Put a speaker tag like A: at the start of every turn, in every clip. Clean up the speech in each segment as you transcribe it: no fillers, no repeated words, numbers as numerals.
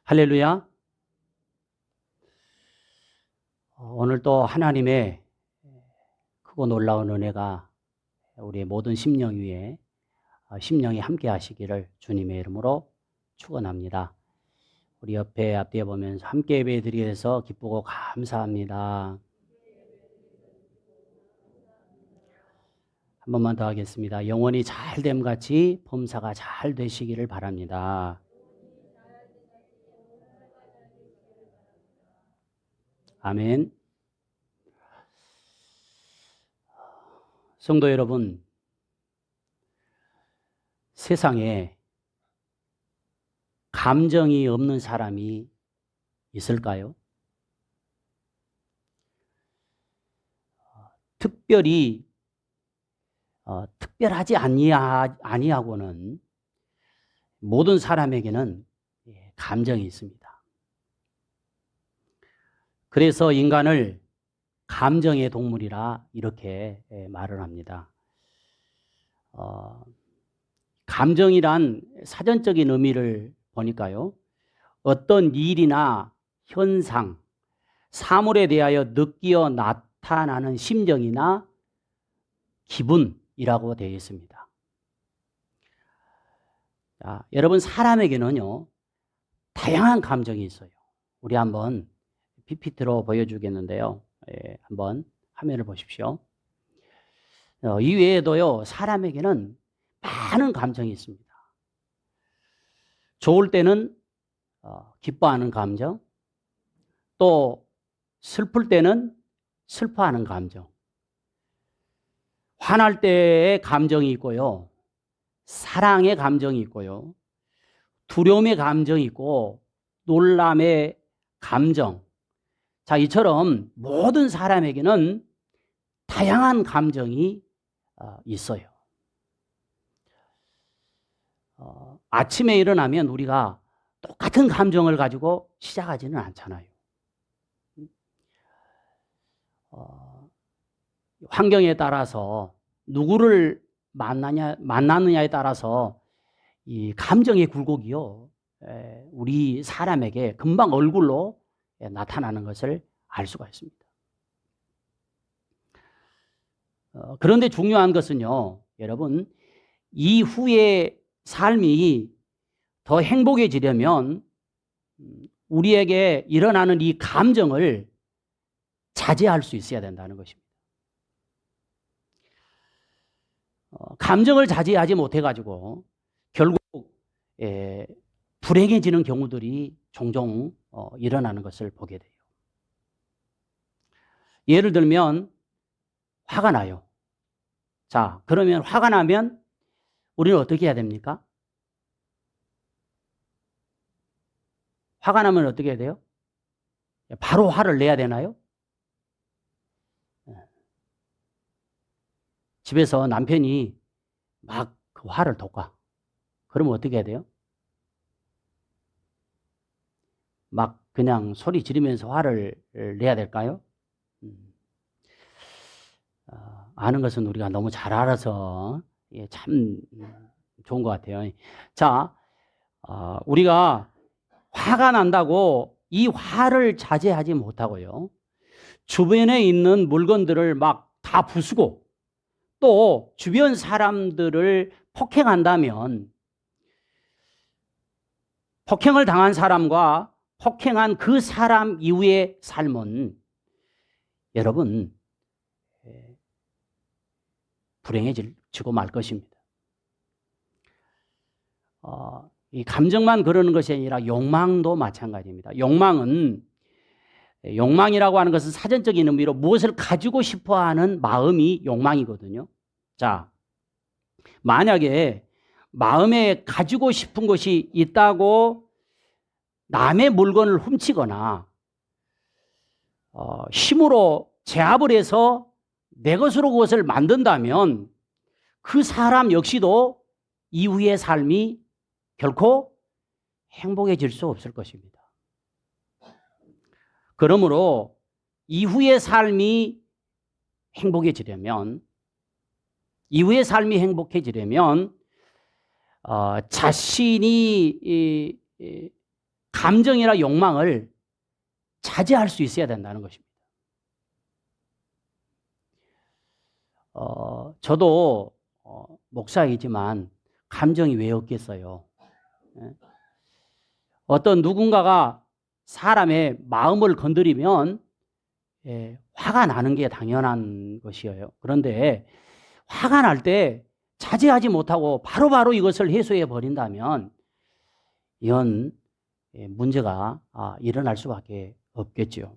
A: 할렐루야. 오늘 또 하나님의 크고 놀라운 은혜가 우리의 모든 심령 위에 심령이 함께 하시기를 주님의 이름으로 축원합니다. 우리 옆에 앞뒤에 보면서 함께 예배 드리게 해서 기쁘고 감사합니다. 한 번만 더 하겠습니다. 영원히 잘됨 같이 범사가 잘 되시기를 바랍니다. 아멘. 성도 여러분, 세상에 감정이 없는 사람이 있을까요? 특별하지 아니하고는 모든 사람에게는 감정이 있습니다. 그래서 인간을 감정의 동물이라 이렇게 말을 합니다. 감정이란 사전적인 의미를 보니까요, 어떤 일이나 현상, 사물에 대하여 느끼어 나타나는 심정이나 기분이라고 되어 있습니다. 자, 여러분, 사람에게는요, 다양한 감정이 있어요. 우리 한번 PPT로 보여주겠는데요. 한번 화면을 보십시오. 이 외에도요, 사람에게는 많은 감정이 있습니다. 좋을 때는 기뻐하는 감정, 또 슬플 때는 슬퍼하는 감정, 화날 때의 감정이 있고요, 사랑의 감정이 있고요, 두려움의 감정이 있고, 놀람의 감정. 자, 이처럼 모든 사람에게는 다양한 감정이 있어요. 아침에 일어나면 우리가 똑같은 감정을 가지고 시작하지는 않잖아요. 환경에 따라서 누구를 만나느냐에 따라서 이 감정의 굴곡이요, 우리 사람에게 금방 얼굴로 나타나는 것을 알 수가 있습니다. 그런데 중요한 것은요, 여러분, 이후의 삶이 더 행복해지려면 우리에게 일어나는 이 감정을 자제할 수 있어야 된다는 것입니다. 감정을 자제하지 못해가지고 결국 불행해지는 경우들이 종종 일어나는 것을 보게 돼요. 예를 들면 화가 나요. 자, 그러면 화가 나면 우리는 어떻게 해야 됩니까? 화가 나면 어떻게 해야 돼요? 바로 화를 내야 되나요? 집에서 남편이 막 그 화를 돋궈. 그러면 어떻게 해야 돼요? 막 그냥 소리 지르면서 화를 내야 될까요? 아는 것은 우리가 너무 잘 알아서 참 좋은 것 같아요. 자, 우리가 화가 난다고 이 화를 자제하지 못하고요, 주변에 있는 물건들을 막 다 부수고 또 주변 사람들을 폭행한다면 폭행을 당한 사람과 폭행한 그 사람 이후의 삶은 여러분 불행해지고 말 것입니다. 이 감정만 그러는 것이 아니라 욕망도 마찬가지입니다. 욕망이라고 하는 것은 사전적인 의미로 무엇을 가지고 싶어하는 마음이 욕망이거든요. 자, 만약에 마음에 가지고 싶은 것이 있다고 남의 물건을 훔치거나 힘으로 제압을 해서 내 것으로 그것을 만든다면 그 사람 역시도 이후의 삶이 결코 행복해질 수 없을 것입니다. 그러므로 이후의 삶이 행복해지려면 자신이 감정이나 욕망을 자제할 수 있어야 된다는 것입니다. 저도 목사이지만 감정이 왜 없겠어요? 어떤 누군가가 사람의 마음을 건드리면 화가 나는 게 당연한 것이에요. 그런데 화가 날 때 자제하지 못하고 바로바로 이것을 해소해 버린다면 이건 문제가 일어날 수밖에 없겠죠.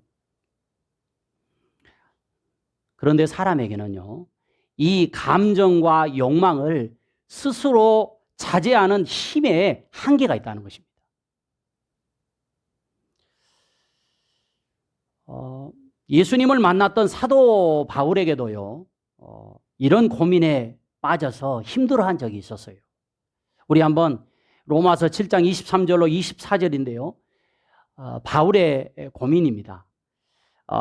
A: 그런데 사람에게는요, 이 감정과 욕망을 스스로 자제하는 힘에 한계가 있다는 것입니다. 예수님을 만났던 사도 바울에게도요, 이런 고민에 빠져서 힘들어한 적이 있었어요. 우리 한번 로마서 7장 23절로 24절인데요. 바울의 고민입니다.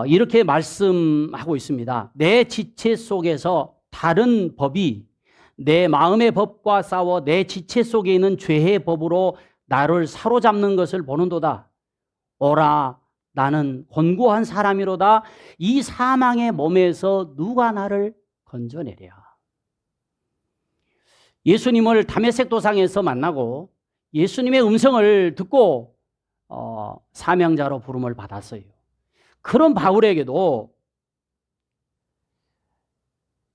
A: 이렇게 말씀하고 있습니다. 내 지체 속에서 다른 법이 내 마음의 법과 싸워 내 지체 속에 있는 죄의 법으로 나를 사로잡는 것을 보는도다. 오라, 나는 곤고한 사람이로다. 이 사망의 몸에서 누가 나를 건져내랴. 예수님을 다메섹 도상에서 만나고 예수님의 음성을 듣고 사명자로 부름을 받았어요. 그런 바울에게도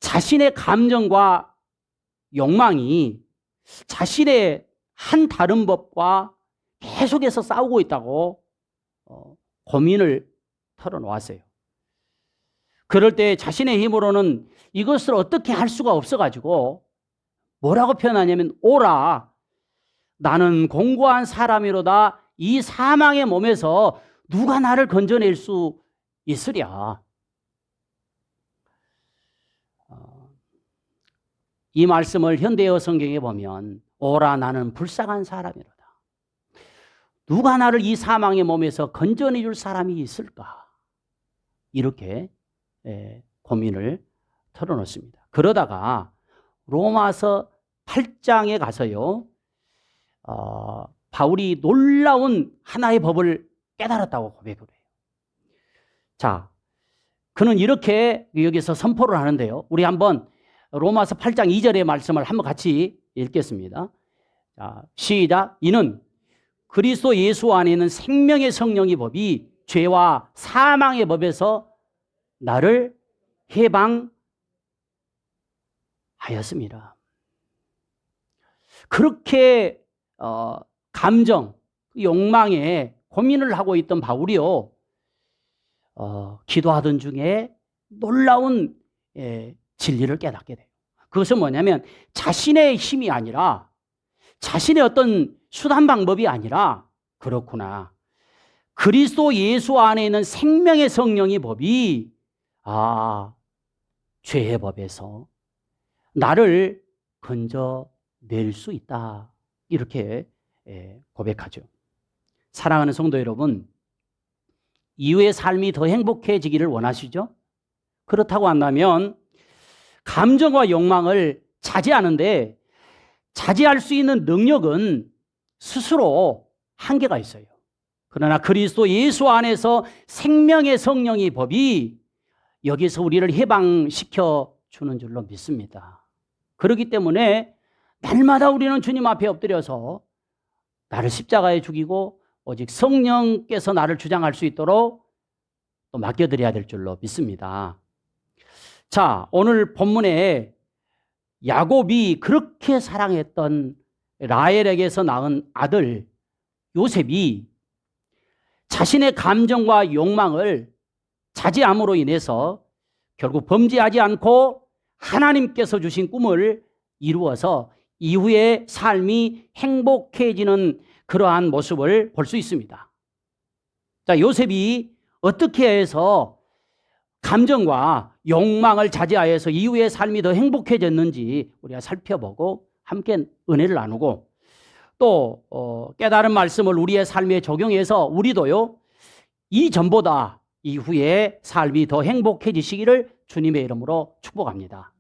A: 자신의 감정과 욕망이 자신의 한 다른 법과 계속해서 싸우고 있다고 고민을 털어놓았어요. 그럴 때 자신의 힘으로는 이것을 어떻게 할 수가 없어가지고 뭐라고 표현하냐면, 오라, 나는 공고한 사람이로다. 이 사망의 몸에서 누가 나를 건져낼 수 있으랴. 이 말씀을 현대어 성경에 보면, 오라, 나는 불쌍한 사람이로다. 누가 나를 이 사망의 몸에서 건져내 줄 사람이 있을까? 이렇게 고민을 털어놓습니다. 그러다가 로마서 8장에 가서요, 바울이 놀라운 하나의 법을 깨달았다고 고백을 해요. 자, 그는 이렇게 여기서 선포를 하는데요. 우리 한번 로마서 8장 2절의 말씀을 한번 같이 읽겠습니다. 자, 시작. 이는 그리스도 예수 안에 있는 생명의 성령의 법이 죄와 사망의 법에서 나를 해방하였습니다. 그렇게 감정, 욕망에 고민을 하고 있던 바울이요, 기도하던 중에 놀라운 진리를 깨닫게 돼요. 그것은 뭐냐면 자신의 힘이 아니라, 자신의 어떤 수단 방법이 아니라, 그렇구나, 그리스도 예수 안에 있는 생명의 성령의 법이 죄의 법에서 나를 건져낼 수 있다. 이렇게 고백하죠. 사랑하는 성도 여러분, 이후의 삶이 더 행복해지기를 원하시죠? 그렇다고 한다면 감정과 욕망을 자제하는데, 자제할 수 있는 능력은 스스로 한계가 있어요. 그러나 그리스도 예수 안에서 생명의 성령의 법이 여기서 우리를 해방시켜 주는 줄로 믿습니다. 그렇기 때문에 날마다 우리는 주님 앞에 엎드려서 나를 십자가에 죽이고 오직 성령께서 나를 주장할 수 있도록 또 맡겨드려야 될 줄로 믿습니다. 자, 오늘 본문에 야곱이 그렇게 사랑했던 라헬에게서 낳은 아들 요셉이 자신의 감정과 욕망을 자제함으로 인해서 결국 범죄하지 않고 하나님께서 주신 꿈을 이루어서 이후의 삶이 행복해지는 그러한 모습을 볼 수 있습니다. 자, 요셉이 어떻게 해서 감정과 욕망을 자제하여서 이후의 삶이 더 행복해졌는지 우리가 살펴보고 함께 은혜를 나누고, 또 깨달은 말씀을 우리의 삶에 적용해서 우리도요, 이전보다 이후에 삶이 더 행복해지시기를 주님의 이름으로 축복합니다.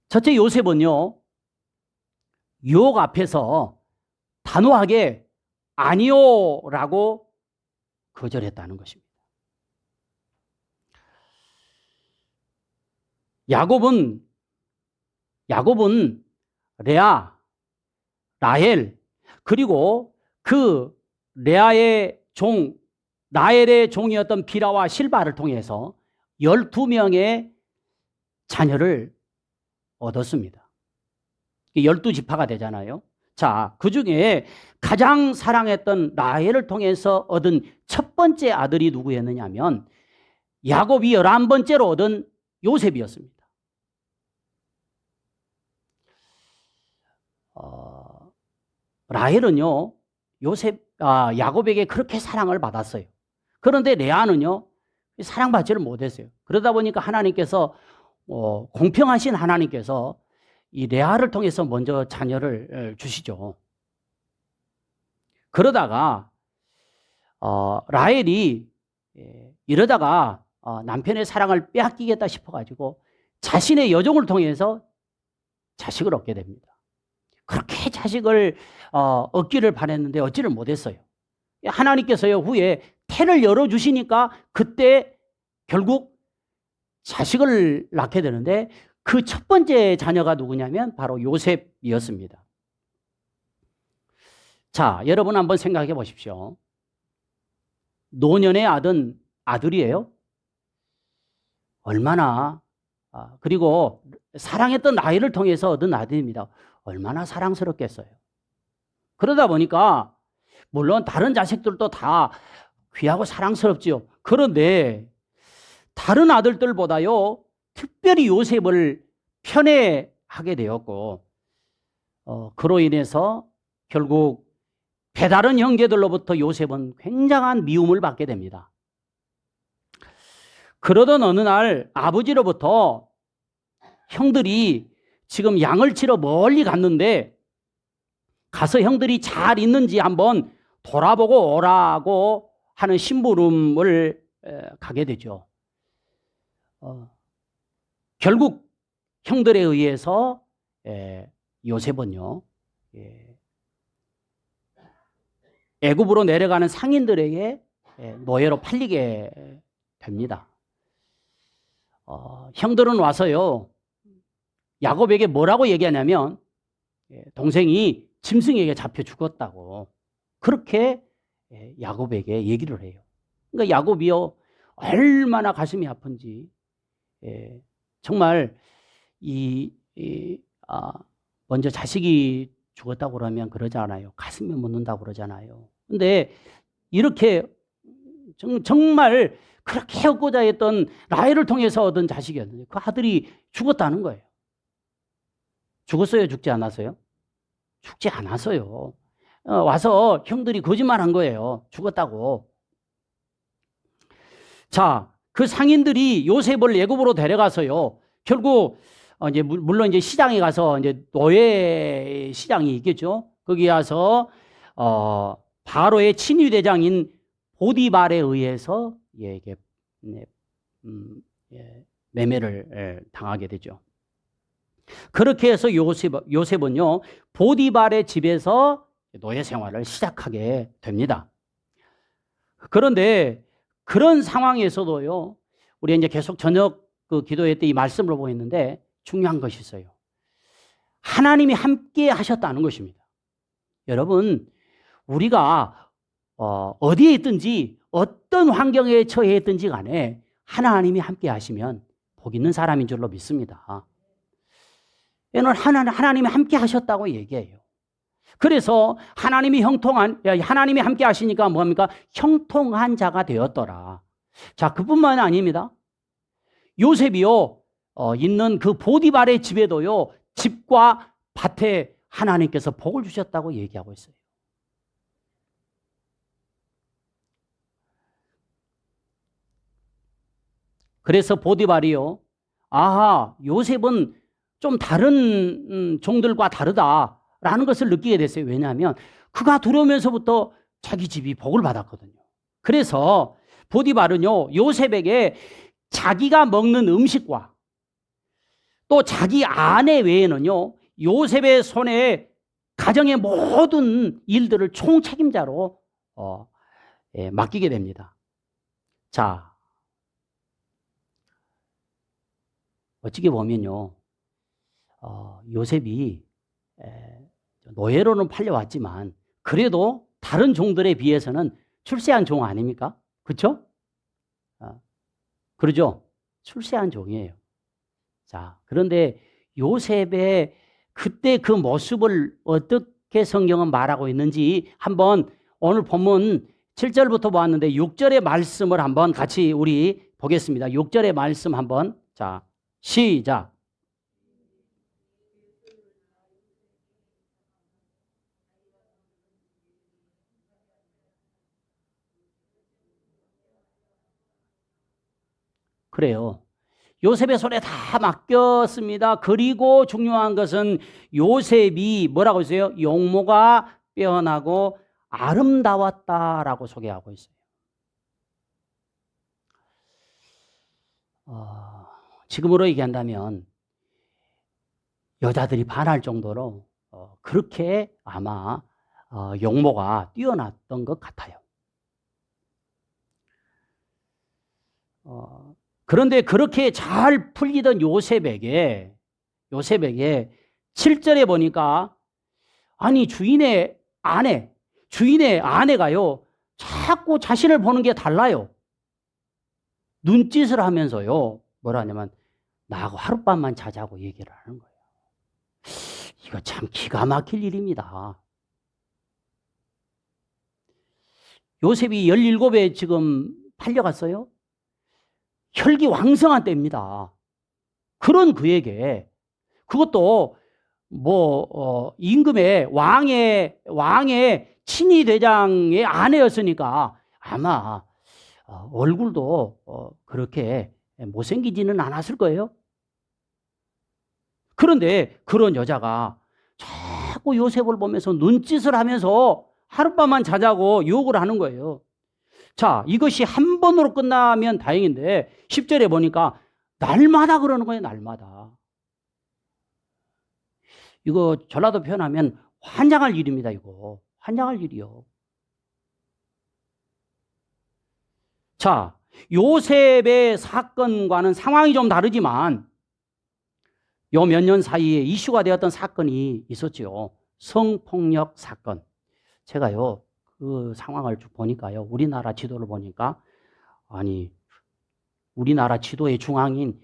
A: 첫째, 요셉은요, 유혹 앞에서 단호하게 아니요라고 거절했다는 것입니다. 야곱은 레아, 라헬, 그리고 그 레아의 종, 라헬의 종이었던 비라와 실바를 통해서 12명의 자녀를 얻었습니다. 12지파가 되잖아요. 자, 그 중에 가장 사랑했던 라헬을 통해서 얻은 첫 번째 아들이 누구였느냐 하면 야곱이 11번째로 얻은 요셉이었습니다. 라헬은요, 야곱에게 그렇게 사랑을 받았어요. 그런데 레아는요, 사랑받지를 못했어요. 그러다 보니까 하나님께서, 공평하신 하나님께서 이 레아를 통해서 먼저 자녀를 주시죠. 그러다가, 라헬이 이러다가 남편의 사랑을 빼앗기겠다 싶어가지고 자신의 여종을 통해서 자식을 얻게 됩니다. 그렇게 자식을 얻기를 바랬는데 얻지를 못했어요. 하나님께서요 후에 태를 열어주시니까 그때 결국 자식을 낳게 되는데 그 첫 번째 자녀가 누구냐면 바로 요셉이었습니다. 자, 여러분 한번 생각해 보십시오. 노년의 아들이에요. 얼마나 그리고 사랑했던 아이를 통해서 얻은 아들입니다. 얼마나 사랑스럽겠어요. 그러다 보니까 물론 다른 자식들도 다 귀하고 사랑스럽지요. 그런데 다른 아들들보다요 특별히 요셉을 편애하게 되었고 그로 인해서 결국 배다른 형제들로부터 요셉은 굉장한 미움을 받게 됩니다. 그러던 어느 날 아버지로부터 형들이 지금 양을 치러 멀리 갔는데 가서 형들이 잘 있는지 한번 돌아보고 오라고 하는 심부름을 가게 되죠. 결국 형들에 의해서 요셉은요 애굽으로 내려가는 상인들에게 노예로 팔리게 됩니다. 형들은 와서요 야곱에게 뭐라고 얘기하냐면 동생이 짐승에게 잡혀 죽었다고 그렇게 야곱에게 얘기를 해요. 그러니까 야곱이요 얼마나 가슴이 아픈지 정말 먼저 자식이 죽었다고 그러면 그러지 않아요. 가슴이 묻는다고 그러잖아요. 근데 이렇게 정말 그렇게 얻고자 했던 라헬을 통해서 얻은 자식이었는데 그 아들이 죽었다는 거예요. 죽었어요? 죽지 않았어요? 죽지 않았어요. 와서 형들이 거짓말한 거예요. 죽었다고. 자, 그 상인들이 요셉을 애굽으로 데려가서요. 결국 이제 물론 이제 시장에 가서 이제 노예 시장이 있겠죠. 거기 가서 바로의 친위대장인 보디발에 의해서 매매를 당하게 되죠. 그렇게 해서 요셉은요 보디발의 집에서 노예 생활을 시작하게 됩니다. 그런데 그런 상황에서도요 우리 이제 계속 저녁 그 기도회 때 이 말씀을 보고 있는데 중요한 것이 있어요. 하나님이 함께 하셨다는 것입니다. 여러분 우리가 어디에 있든지 어떤 환경에 처해 있든지 간에 하나님이 함께 하시면 복 있는 사람인 줄로 믿습니다. 얘는 하나님이 함께 하셨다고 얘기해요. 그래서 하나님이 함께 하시니까 뭡니까? 형통한 자가 되었더라. 자, 그뿐만 아닙니다. 요셉이요, 있는 그 보디발의 집에도요, 집과 밭에 하나님께서 복을 주셨다고 얘기하고 있어요. 그래서 보디발이요, 아하, 요셉은 좀 다른 종들과 다르다라는 것을 느끼게 됐어요. 왜냐하면 그가 들어오면서부터 자기 집이 복을 받았거든요. 그래서 보디발은요 요셉에게 자기가 먹는 음식과 또 자기 아내 외에는요 요셉의 손에 가정의 모든 일들을 총책임자로 맡기게 됩니다. 자, 어찌게 보면요, 요셉이 노예로는 팔려왔지만 그래도 다른 종들에 비해서는 출세한 종 아닙니까? 그렇죠? 그러죠? 출세한 종이에요. 자, 그런데 요셉의 그때 그 모습을 어떻게 성경은 말하고 있는지 한번 오늘 본문 7절부터 보았는데 6절의 말씀을 한번 같이 우리 보겠습니다. 6절의 말씀 한번, 자, 시작. 그래요. 요셉의 손에 다 맡겼습니다. 그리고 중요한 것은 요셉이 뭐라고 했어요? 용모가 빼어나고 아름다웠다라고 소개하고 있어요. 지금으로 얘기한다면 여자들이 반할 정도로 그렇게 아마 용모가 뛰어났던 것 같아요. 그런데 그렇게 잘 풀리던 요셉에게 7절에 보니까 아니 주인의 아내가요 자꾸 자신을 보는 게 달라요. 눈짓을 하면서요 뭐라 하냐면 나하고 하룻밤만 자자고 얘기를 하는 거예요. 이거 참 기가 막힐 일입니다. 요셉이 17에 지금 팔려갔어요. 혈기왕성한 때입니다. 그런 그에게 그것도 임금의 왕의 친위 대장의 아내였으니까 아마 얼굴도 그렇게 못생기지는 않았을 거예요. 그런데 그런 여자가 자꾸 요셉을 보면서 눈짓을 하면서 하룻밤만 자자고 욕을 하는 거예요. 자, 이것이 한 번으로 끝나면 다행인데 10절에 보니까 날마다 그러는 거예요. 날마다. 이거 전라도 표현하면 환장할 일입니다. 이거 환장할 일이요. 자, 요셉의 사건과는 상황이 좀 다르지만 요 몇 년 사이에 이슈가 되었던 사건이 있었죠. 성폭력 사건. 제가요 그 상황을 쭉 보니까요 우리나라 지도를 보니까 아니 우리나라 지도의 중앙인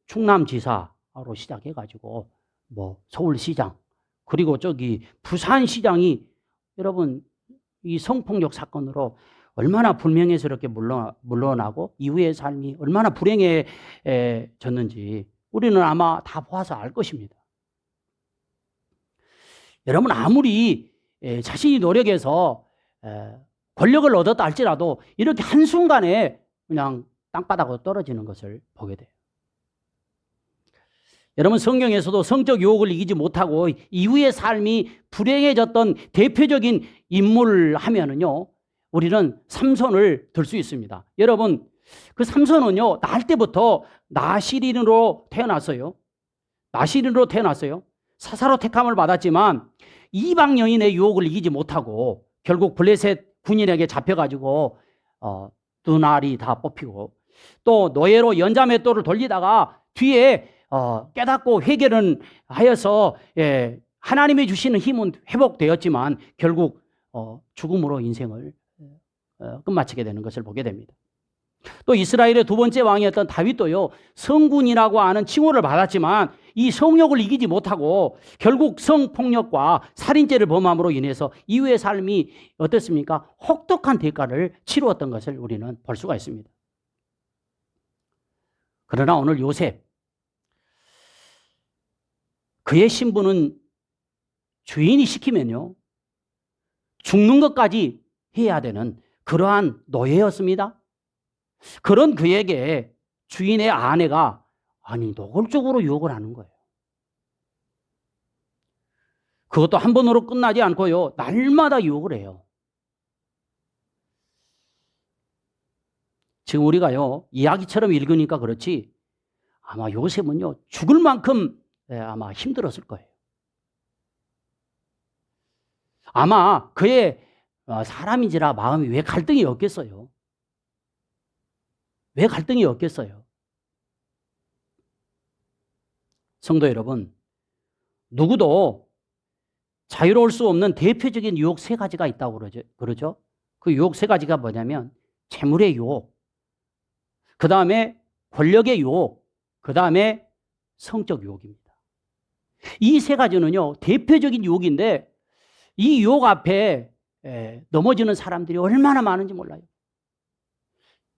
A: 충남지사로 시작해가지고 서울시장 그리고 저기 부산시장이 여러분 이 성폭력 사건으로 얼마나 불명예스럽게 물러나고 이후의 삶이 얼마나 불행해졌는지 우리는 아마 다 보아서 알 것입니다. 여러분 아무리 자신이 노력해서 권력을 얻었다 할지라도 이렇게 한순간에 그냥 땅바닥으로 떨어지는 것을 보게 돼요. 여러분 성경에서도 성적 유혹을 이기지 못하고 이후의 삶이 불행해졌던 대표적인 인물 하면은요 우리는 삼손을 들 수 있습니다. 여러분 그 삼손은요 날 때부터 나시린으로 태어났어요. 사사로 택함을 받았지만 이방 여인의 유혹을 이기지 못하고 결국 블레셋 군인에게 잡혀가지고 눈알이 다 뽑히고 또 노예로 연자맷돌을 돌리다가 뒤에 깨닫고 회개를 하여서 하나님이 주시는 힘은 회복되었지만 결국 죽음으로 인생을 끝마치게 되는 것을 보게 됩니다. 또 이스라엘의 두 번째 왕이었던 다윗도요 성군이라고 하는 칭호를 받았지만 이 성욕을 이기지 못하고 결국 성폭력과 살인죄를 범함으로 인해서 이후의 삶이 어떻습니까? 혹독한 대가를 치루었던 것을 우리는 볼 수가 있습니다. 그러나 오늘 요셉 그의 신분은 주인이 시키면요 죽는 것까지 해야 되는 그러한 노예였습니다. 그런 그에게 주인의 아내가 노골적으로 유혹을 하는 거예요. 그것도 한 번으로 끝나지 않고요 날마다 유혹을 해요. 지금 우리가요 이야기처럼 읽으니까 그렇지 아마 요셉은요 죽을 만큼 아마 힘들었을 거예요. 아마 그의 사람인지라 마음이 왜 갈등이 없겠어요? 왜 갈등이 없겠어요? 성도 여러분, 누구도 자유로울 수 없는 대표적인 유혹 세 가지가 있다고 그러죠. 그 유혹 세 가지가 뭐냐면 재물의 유혹, 그 다음에 권력의 유혹, 그 다음에 성적 유혹입니다. 이 세 가지는요, 대표적인 유혹인데 이 유혹 앞에 넘어지는 사람들이 얼마나 많은지 몰라요.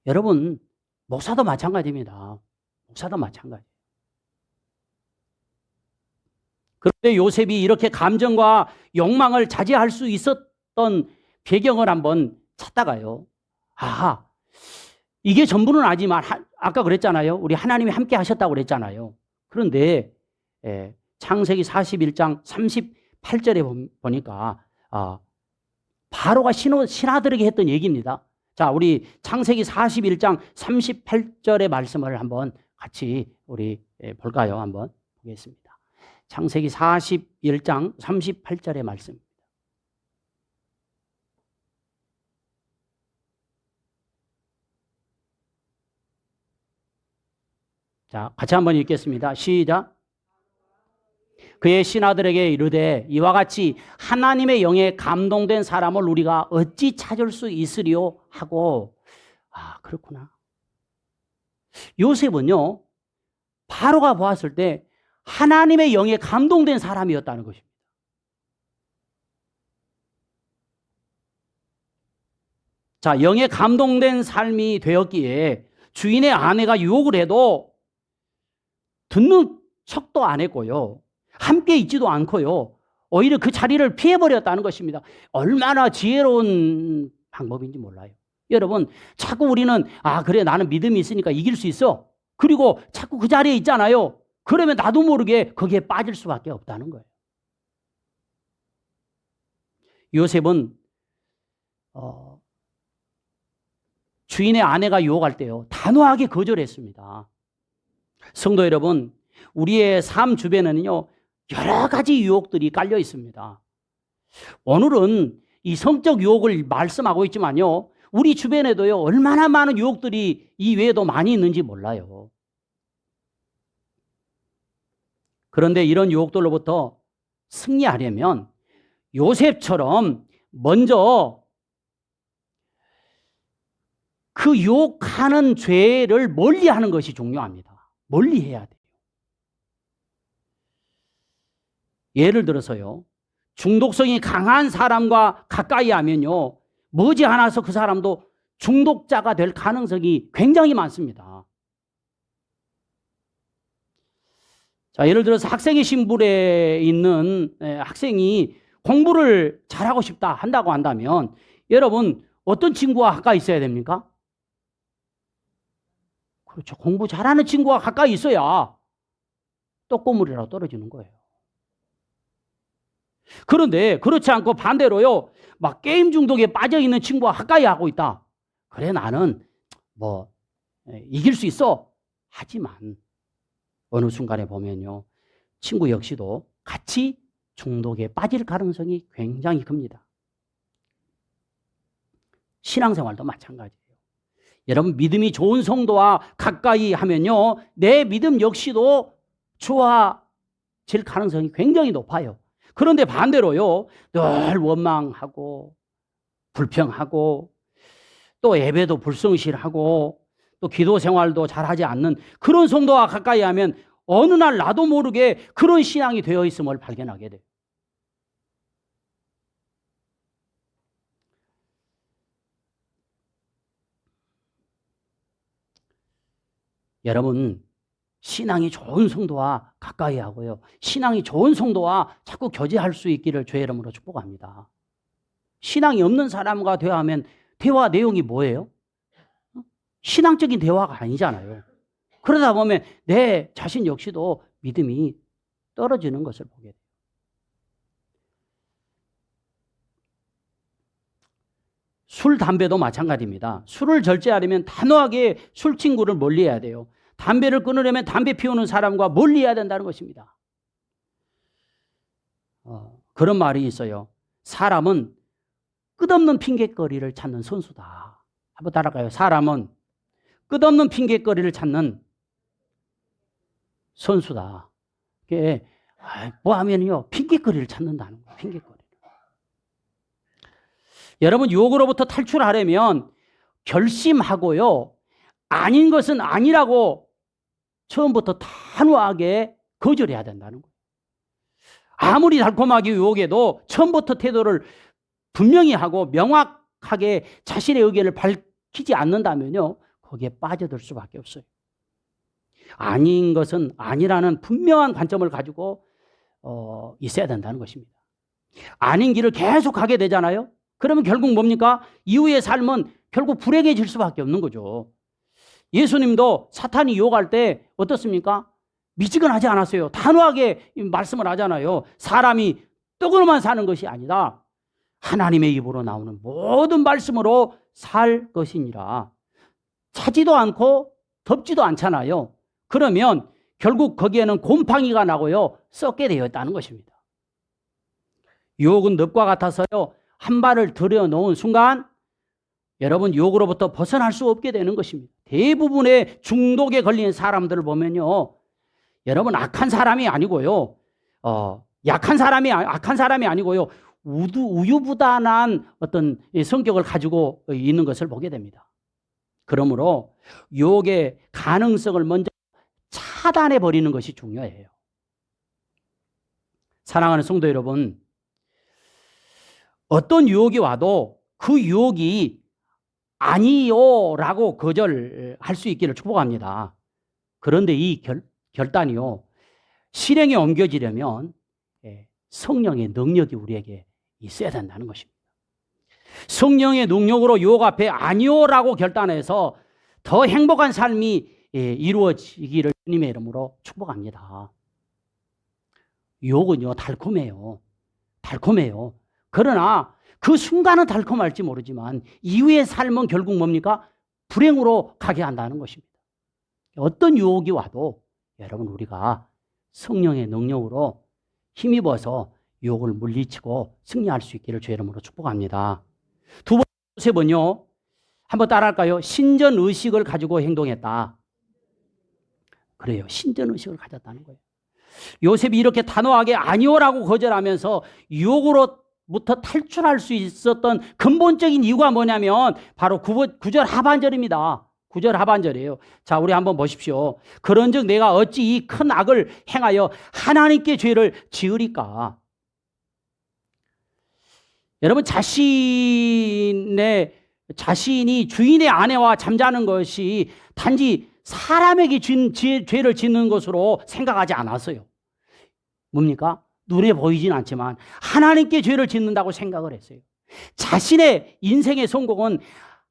A: 여러분, 목사도 마찬가지입니다. 목사도 마찬가지. 그런데 요셉이 이렇게 감정과 욕망을 자제할 수 있었던 배경을 한번 찾다가요. 아, 이게 전부는 아니지만 아까 그랬잖아요. 우리 하나님이 함께 하셨다고 그랬잖아요. 그런데 창세기 41장 38절에 보니까 바로가 신하들에게 했던 얘기입니다. 자, 우리 창세기 41장 38절의 말씀을 한번 같이 우리 볼까요? 한번 보겠습니다. 창세기 41장 38절의 말씀입니다. 자, 같이 한번 읽겠습니다. 시작. 그의 신하들에게 이르되 이와 같이 하나님의 영에 감동된 사람을 우리가 어찌 찾을 수 있으리요 하고. 그렇구나. 요셉은요, 바로가 보았을 때 하나님의 영에 감동된 사람이었다는 것입니다. 자, 영에 감동된 삶이 되었기에 주인의 아내가 유혹을 해도 듣는 척도 안 했고요. 함께 있지도 않고요. 오히려 그 자리를 피해버렸다는 것입니다. 얼마나 지혜로운 방법인지 몰라요. 여러분, 자꾸 우리는 그래, 나는 믿음이 있으니까 이길 수 있어. 그리고 자꾸 그 자리에 있잖아요. 그러면 나도 모르게 거기에 빠질 수밖에 없다는 거예요. 요셉은 주인의 아내가 유혹할 때요, 단호하게 거절했습니다. 성도 여러분, 우리의 삶 주변에는요, 여러 가지 유혹들이 깔려 있습니다. 오늘은 이 성적 유혹을 말씀하고 있지만요, 우리 주변에도요, 얼마나 많은 유혹들이 이 외에도 많이 있는지 몰라요. 그런데 이런 유혹들로부터 승리하려면 요셉처럼 먼저 그 유혹하는 죄를 멀리하는 것이 중요합니다. 멀리해야 돼요. 예를 들어서요, 중독성이 강한 사람과 가까이 하면요, 머지않아서 그 사람도 중독자가 될 가능성이 굉장히 많습니다. 자, 예를 들어서 학생의 신분에 있는 학생이 공부를 잘하고 싶다 한다고 한다면 여러분, 어떤 친구와 가까이 있어야 됩니까? 그렇죠. 공부 잘하는 친구와 가까이 있어야 떡고물이라도 떨어지는 거예요. 그런데 그렇지 않고 반대로요, 막 게임 중독에 빠져있는 친구와 가까이 하고 있다. 그래, 나는 이길 수 있어. 하지만 어느 순간에 보면요, 친구 역시도 같이 중독에 빠질 가능성이 굉장히 큽니다. 신앙생활도 마찬가지예요. 여러분, 믿음이 좋은 성도와 가까이 하면요, 내 믿음 역시도 좋아질 가능성이 굉장히 높아요. 그런데 반대로요, 늘 원망하고 불평하고 또 예배도 불성실하고 또 기도 생활도 잘하지 않는 그런 성도와 가까이 하면 어느 날 나도 모르게 그런 신앙이 되어 있음을 발견하게 돼요. 여러분, 신앙이 좋은 성도와 가까이 하고요, 신앙이 좋은 성도와 자꾸 교제할 수 있기를 주의 이름으로 축복합니다. 신앙이 없는 사람과 대화하면 대화 내용이 뭐예요? 신앙적인 대화가 아니잖아요. 그러다 보면 내 자신 역시도 믿음이 떨어지는 것을 보게 돼요. 술, 담배도 마찬가지입니다. 술을 절제하려면 단호하게 술 친구를 멀리해야 돼요. 담배를 끊으려면 담배 피우는 사람과 멀리해야 된다는 것입니다. 그런 말이 있어요. 사람은 끝없는 핑계거리를 찾는 선수다. 한번 따라갈까요? 사람은 끝없는 핑계거리를 찾는 선수다. 이게 뭐 하면요, 핑계거리를 찾는다는 거예요. 핑계거리. 여러분, 유혹으로부터 탈출하려면 결심하고요, 아닌 것은 아니라고 처음부터 단호하게 거절해야 된다는 거예요. 아무리 달콤하게 유혹해도 처음부터 태도를 분명히 하고 명확하게 자신의 의견을 밝히지 않는다면요, 거기에 빠져들 수밖에 없어요. 아닌 것은 아니라는 분명한 관점을 가지고 있어야 된다는 것입니다. 아닌 길을 계속 가게 되잖아요. 그러면 결국 뭡니까? 이후의 삶은 결국 불행해질 수밖에 없는 거죠. 예수님도 사탄이 유혹할 때 어떻습니까? 미지근하지 않았어요. 단호하게 말씀을 하잖아요. 사람이 떡으로만 사는 것이 아니다. 하나님의 입으로 나오는 모든 말씀으로 살 것이니라. 차지도 않고 덥지도 않잖아요. 그러면 결국 거기에는 곰팡이가 나고요, 썩게 되어 있다는 것입니다. 유혹은 늪과 같아서요, 한 발을 들여놓은 순간 여러분, 유혹으로부터 벗어날 수 없게 되는 것입니다. 대부분의 중독에 걸린 사람들을 보면요, 여러분, 악한 사람이 아니고요, 악한 사람이 아니고요, 우유부단한 어떤 성격을 가지고 있는 것을 보게 됩니다. 그러므로 유혹의 가능성을 먼저 차단해 버리는 것이 중요해요. 사랑하는 성도 여러분, 어떤 유혹이 와도 그 유혹이 아니요라고 거절할 수 있기를 축복합니다. 그런데 이 결단이요, 실행에 옮겨지려면 성령의 능력이 우리에게 있어야 된다는 것입니다. 성령의 능력으로 유혹 앞에 아니요라고 결단해서 더 행복한 삶이 이루어지기를 주님의 이름으로 축복합니다. 유혹은요, 달콤해요. 그러나 그 순간은 달콤할지 모르지만 이후의 삶은 결국 뭡니까? 불행으로 가게 한다는 것입니다. 어떤 유혹이 와도 여러분, 우리가 성령의 능력으로 힘입어서 유혹을 물리치고 승리할 수 있기를 주의 이름으로 축복합니다. 두 번째 요셉은요, 한번 따라할까요? 신전의식을 가지고 행동했다. 그래요. 신전의식을 가졌다는 거예요. 요셉이 이렇게 단호하게 아니오라고 거절하면서 유혹으로부터 탈출할 수 있었던 근본적인 이유가 뭐냐면 바로 9절 하반절입니다. 9절 하반절이에요. 자, 우리 한번 보십시오. 그런즉 내가 어찌 이 큰 악을 행하여 하나님께 죄를 지으리까? 여러분, 자신이 주인의 아내와 잠자는 것이 단지 사람에게 죄를 짓는 것으로 생각하지 않았어요. 뭡니까? 눈에 보이진 않지만 하나님께 죄를 짓는다고 생각을 했어요. 자신의 인생의 성공은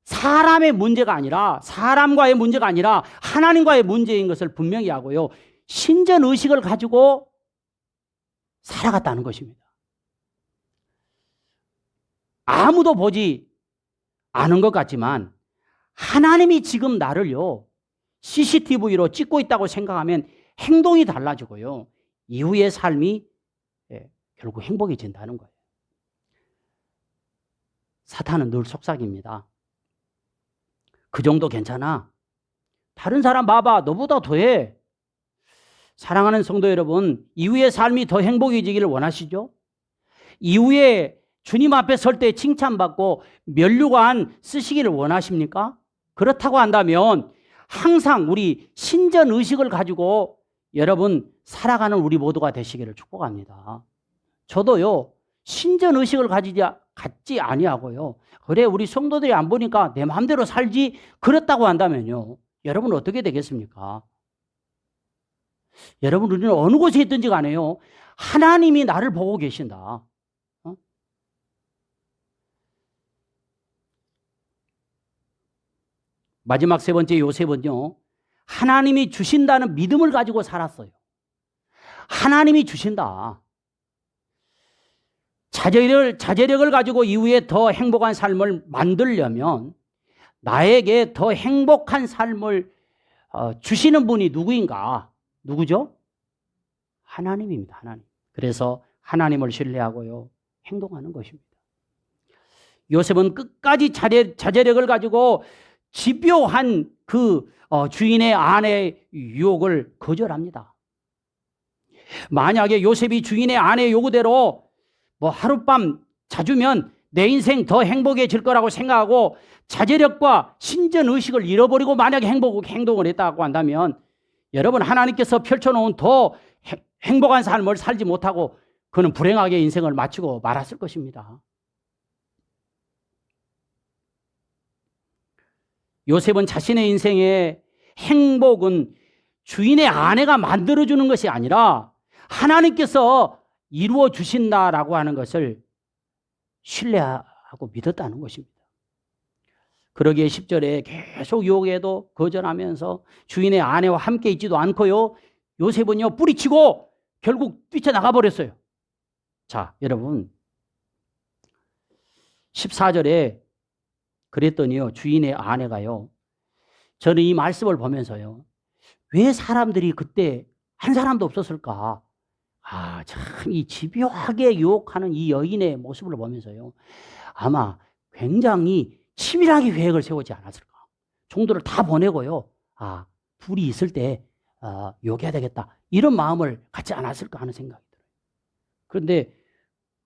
A: 사람의 문제가 아니라, 사람과의 문제가 아니라 하나님과의 문제인 것을 분명히 하고요, 신전의식을 가지고 살아갔다는 것입니다. 아무도 보지 않은 것 같지만 하나님이 지금 나를요, CCTV로 찍고 있다고 생각하면 행동이 달라지고요, 이후의 삶이 결국 행복해진다는 거예요. 사탄은 늘 속삭입니다. 그 정도 괜찮아. 다른 사람 봐봐. 너보다 더해. 사랑하는 성도 여러분, 이후의 삶이 더 행복해지기를 원하시죠? 이후에 주님 앞에 설 때 칭찬받고 면류관 쓰시기를 원하십니까? 그렇다고 한다면 항상 우리 신전의식을 가지고 여러분 살아가는 우리 모두가 되시기를 축복합니다. 저도요, 신전의식을 갖지 아니하고요, 그래 우리 성도들이 안 보니까 내 마음대로 살지, 그렇다고 한다면요, 여러분 어떻게 되겠습니까? 여러분, 우리는 어느 곳에 있든지 간에요, 하나님이 나를 보고 계신다. 마지막 세 번째 요셉은요, 하나님이 주신다는 믿음을 가지고 살았어요. 하나님이 주신다. 자제력을 가지고 이후에 더 행복한 삶을 만들려면 나에게 더 행복한 삶을 주시는 분이 누구인가? 누구죠? 하나님입니다. 하나님. 그래서 하나님을 신뢰하고요, 행동하는 것입니다. 요셉은 끝까지 자제력을 가지고 집요한 그 주인의 아내의 유혹을 거절합니다. 만약에 요셉이 주인의 아내의 요구대로 뭐 하룻밤 자주면 내 인생 더 행복해질 거라고 생각하고 자제력과 신전의식을 잃어버리고 만약에 행동을 했다고 한다면 여러분, 하나님께서 펼쳐놓은 더 행복한 삶을 살지 못하고 그는 불행하게 인생을 마치고 말았을 것입니다. 요셉은 자신의 인생의 행복은 주인의 아내가 만들어주는 것이 아니라 하나님께서 이루어 주신다라고 하는 것을 신뢰하고 믿었다는 것입니다. 그러기에 10절에 계속 유혹에도 거절하면서 주인의 아내와 함께 있지도 않고요. 요셉은요, 뿌리치고 결국 뛰쳐나가 버렸어요. 자, 여러분, 14절에 그랬더니요, 주인의 아내가요, 저는 이 말씀을 보면서요, 왜 사람들이 그때 한 사람도 없었을까? 참 이 집요하게 유혹하는 이 여인의 모습을 보면서요, 아마 굉장히 치밀하게 계획을 세우지 않았을까? 종들을 다 보내고요, 불이 있을 때 요기해야 되겠다, 이런 마음을 갖지 않았을까 하는 생각이 들어요. 그런데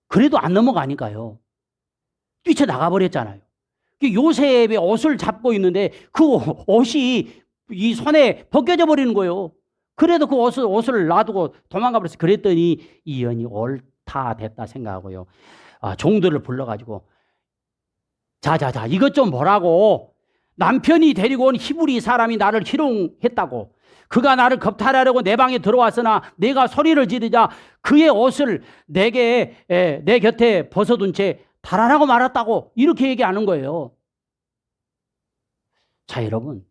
A: 그래도 안 넘어가니까요, 뛰쳐나가 버렸잖아요. 요셉의 옷을 잡고 있는데 그 옷이 이 손에 벗겨져 버리는 거예요. 그래도 그 옷을 놔두고 도망가 버렸어요. 그랬더니 이 여인이 옳다 됐다 생각하고요, 종들을 불러가지고 자자자, 이것 좀 보라고. 남편이 데리고 온 히브리 사람이 나를 희롱했다고. 그가 나를 겁탈하려고 내 방에 들어왔으나 내가 소리를 지르자 그의 옷을 내 곁에 벗어둔 채 달아나고 말았다고, 이렇게 얘기하는 거예요. 자, 여러분,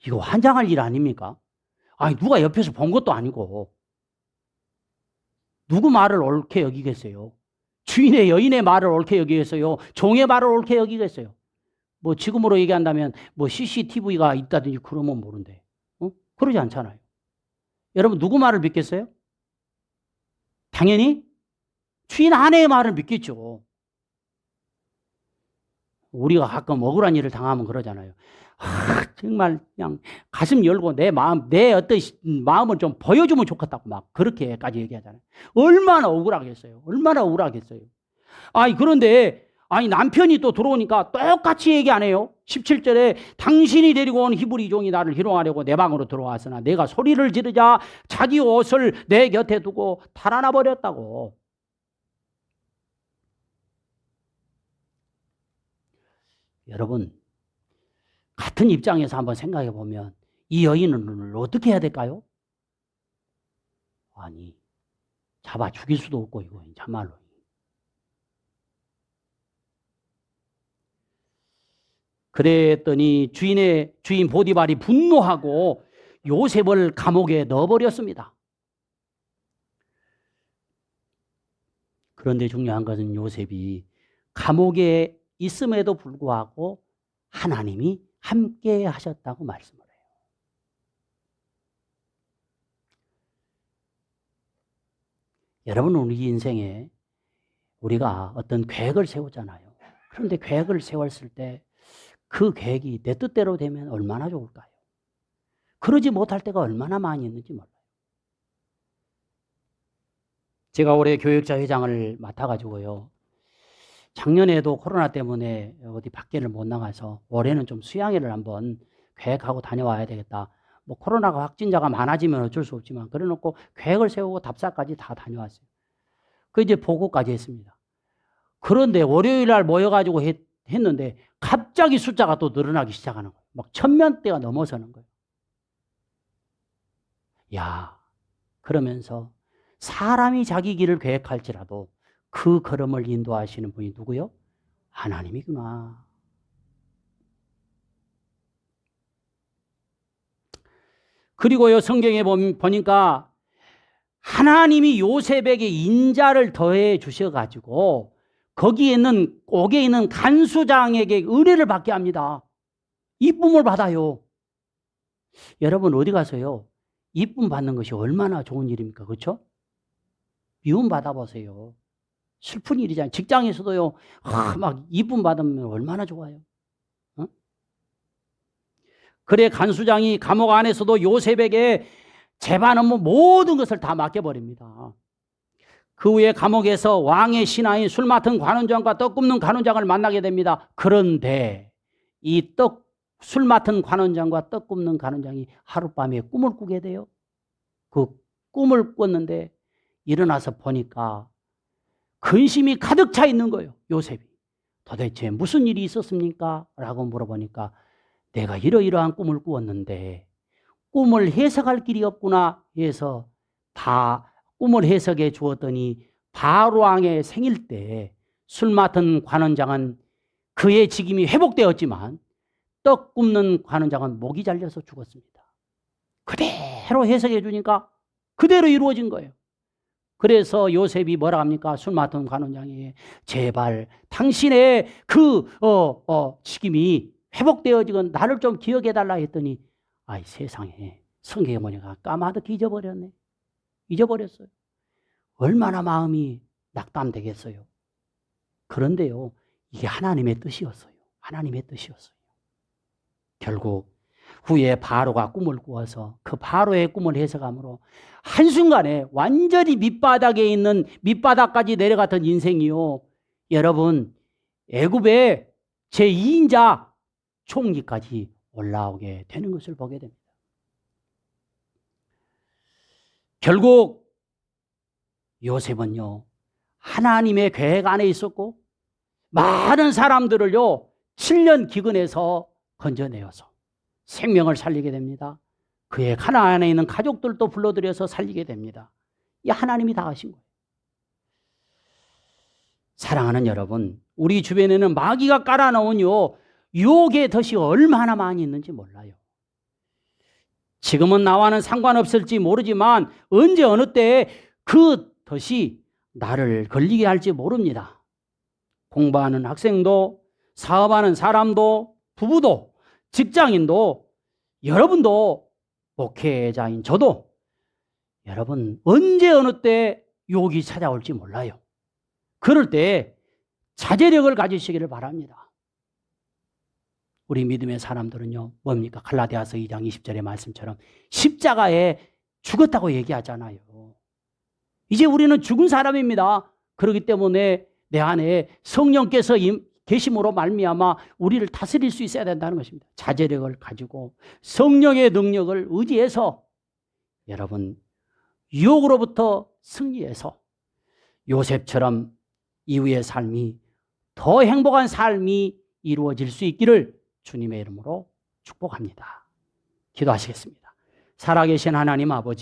A: 이거 환장할 일 아닙니까? 누가 옆에서 본 것도 아니고 누구 말을 옳게 여기겠어요? 주인의 여인의 말을 옳게 여기겠어요? 종의 말을 옳게 여기겠어요? 뭐 지금으로 얘기한다면 뭐 CCTV가 있다든지 그러면 모른대. 그러지 않잖아요. 여러분, 누구 말을 믿겠어요? 당연히 주인 아내의 말을 믿겠죠. 우리가 가끔 억울한 일을 당하면 그러잖아요. 정말 그냥 가슴 열고 내 어떤 마음을 좀 보여주면 좋겠다고 막 그렇게까지 얘기하잖아요. 얼마나 억울하겠어요. 얼마나 억울하겠어요. 그런데 남편이 또 들어오니까 똑같이 얘기 안 해요. 17절에 당신이 데리고 온 히브리 종이 나를 희롱하려고 내 방으로 들어왔으나 내가 소리를 지르자 자기 옷을 내 곁에 두고 달아나 버렸다고. 여러분, 같은 입장에서 한번 생각해 보면 이 여인은 어떻게 해야 될까요? 잡아 죽일 수도 없고, 이거 참말로. 그랬더니 주인 보디발이 분노하고 요셉을 감옥에 넣어버렸습니다. 그런데 중요한 것은 요셉이 감옥에 있음에도 불구하고 하나님이 함께 하셨다고 말씀을 해요. 여러분, 우리 인생에 우리가 어떤 계획을 세우잖아요. 그런데 계획을 세웠을 때 그 계획이 내 뜻대로 되면 얼마나 좋을까요? 그러지 못할 때가 얼마나 많이 있는지 몰라요. 제가 올해 교육자 회장을 맡아가지고요, 작년에도 코로나 때문에 어디 밖에를 못 나가서 올해는 좀 수양회를 한번 계획하고 다녀와야 되겠다. 뭐 코로나가 확진자가 많아지면 어쩔 수 없지만 그래놓고 계획을 세우고 답사까지 다 다녀왔어요. 이제 보고까지 했습니다. 그런데 월요일 날 모여가지고 했는데 갑자기 숫자가 또 늘어나기 시작하는 거예요. 막 1000명대가 넘어서는 거예요. 그러면서 사람이 자기 길을 계획할지라도 그 걸음을 인도하시는 분이 누구요? 하나님이구나. 그리고요, 성경에 보니까 하나님이 요셉에게 인자를 더해 주셔가지고 옥에 있는 간수장에게 의뢰를 받게 합니다. 이쁨을 받아요. 여러분, 어디 가서요, 이쁨 받는 것이 얼마나 좋은 일입니까? 그렇죠? 미움 받아보세요. 슬픈 일이잖아요. 직장에서도요, 막 이쁨 받으면 얼마나 좋아요. 어? 그래 간수장이 감옥 안에서도 요셉에게 재반 업무 모든 것을 다 맡겨버립니다. 그 후에 감옥에서 왕의 신하인 술 맡은 관원장과 떡 굽는 관원장을 만나게 됩니다. 그런데 이 술 맡은 관원장과 떡 굽는 관원장이 하룻밤에 꿈을 꾸게 돼요. 그 꿈을 꿨는데 일어나서 보니까 근심이 가득 차 있는 거예요. 요셉이. 도대체 무슨 일이 있었습니까? 라고 물어보니까 내가 이러이러한 꿈을 꾸었는데 꿈을 해석할 길이 없구나 해서 다 꿈을 해석해 주었더니 바로 왕의 생일 때 술 맡은 관원장은 그의 직임이 회복되었지만 떡 굽는 관원장은 목이 잘려서 죽었습니다. 그대로 해석해 주니까 그대로 이루어진 거예요. 그래서 요셉이 뭐라 합니까? 술 맡은 관원장이 제발 당신의 그 직임이 회복되어지건 나를 좀 기억해 달라 했더니 아이 세상에 성경에 보니까 까마득히 잊어버렸네. 잊어버렸어요. 얼마나 마음이 낙담되겠어요. 그런데요, 이게 하나님의 뜻이었어요. 하나님의 뜻이었어요. 결국 후에 바로가 꿈을 꾸어서 그 바로의 꿈을 해석함으로 한순간에 완전히 밑바닥에 있는 밑바닥까지 내려갔던 인생이요. 여러분 애굽의 제2인자 총리까지 올라오게 되는 것을 보게 됩니다. 결국 요셉은요. 하나님의 계획 안에 있었고 많은 사람들을요. 7년 기근에서 건져내어서 생명을 살리게 됩니다. 그의 가나안에 있는 가족들도 불러들여서 살리게 됩니다. 이 하나님이 다 하신 거예요. 사랑하는 여러분, 우리 주변에는 마귀가 깔아놓은 유혹의 덫이 얼마나 많이 있는지 몰라요. 지금은 나와는 상관없을지 모르지만 언제 어느 때에 그 덫이 나를 걸리게 할지 모릅니다. 공부하는 학생도, 사업하는 사람도, 부부도, 직장인도, 여러분도, 목회자인 저도 여러분 언제 어느 때 유혹이 찾아올지 몰라요. 그럴 때 자제력을 가지시기를 바랍니다. 우리 믿음의 사람들은요, 뭡니까? 갈라디아서 2장 20절의 말씀처럼 십자가에 죽었다고 얘기하잖아요. 이제 우리는 죽은 사람입니다. 그렇기 때문에 내 안에 성령께서 계심으로 말미암아 우리를 다스릴 수 있어야 된다는 것입니다. 자제력을 가지고 성령의 능력을 의지해서 여러분 유혹으로부터 승리해서 요셉처럼 이후의 삶이 더 행복한 삶이 이루어질 수 있기를 주님의 이름으로 축복합니다. 기도하시겠습니다. 살아계신 하나님 아버지,